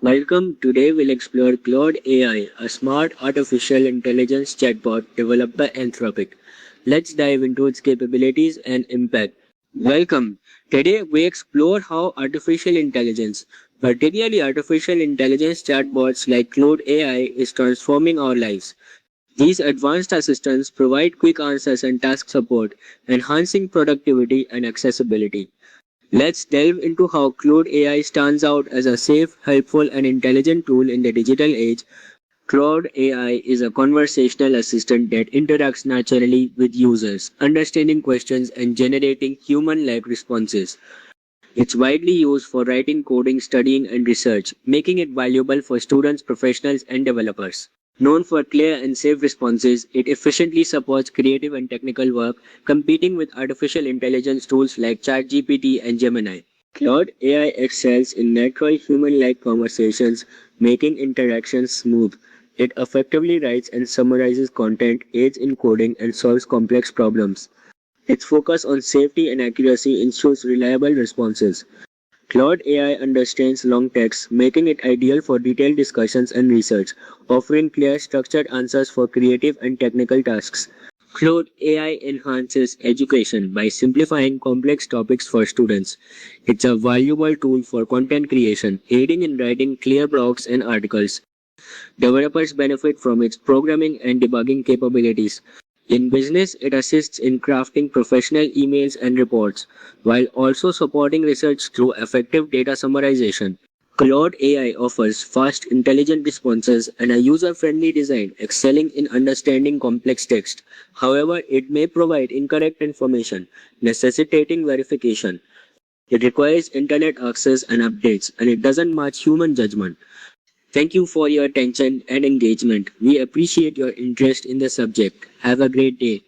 Welcome. Today we'll explore Claude AI, a smart artificial intelligence chatbot developed by Anthropic. Let's dive into its capabilities and impact. Welcome. Today we explore how artificial intelligence, particularly artificial intelligence chatbots like Claude AI, is transforming our lives. These advanced assistants provide quick answers and task support, enhancing productivity and accessibility. Let's delve into how Claude AI stands out as a safe, helpful, and intelligent tool in the digital age. Claude AI is a conversational assistant that interacts naturally with users, understanding questions and generating human like responses. It's widely used for writing, coding, studying, and research, making it valuable for students, professionals, and developers. Known for clear and safe responses, it efficiently supports creative and technical work, competing with artificial intelligence tools like ChatGPT and Gemini. Claude AI excels in natural human-like conversations, making interactions smooth. It effectively writes and summarizes content, aids in coding, and solves complex problems. Its focus on safety and accuracy ensures reliable responses. Claude AI understands long text, making it ideal for detailed discussions and research, offering clear, structured answers for creative and technical tasks. Claude AI enhances education by simplifying complex topics for students. It's a valuable tool for content creation, aiding in writing clear blogs and articles. Developers benefit from its programming and debugging capabilities. In business, it assists in crafting professional emails and reports, while also supporting research through effective data summarization. Claude AI offers fast, intelligent responses and a user-friendly design, excelling in understanding complex text. However, it may provide incorrect information, necessitating verification. It requires internet access and updates, and it doesn't match human judgment. Thank you for your attention and engagement. We appreciate your interest in the subject. Have a great day.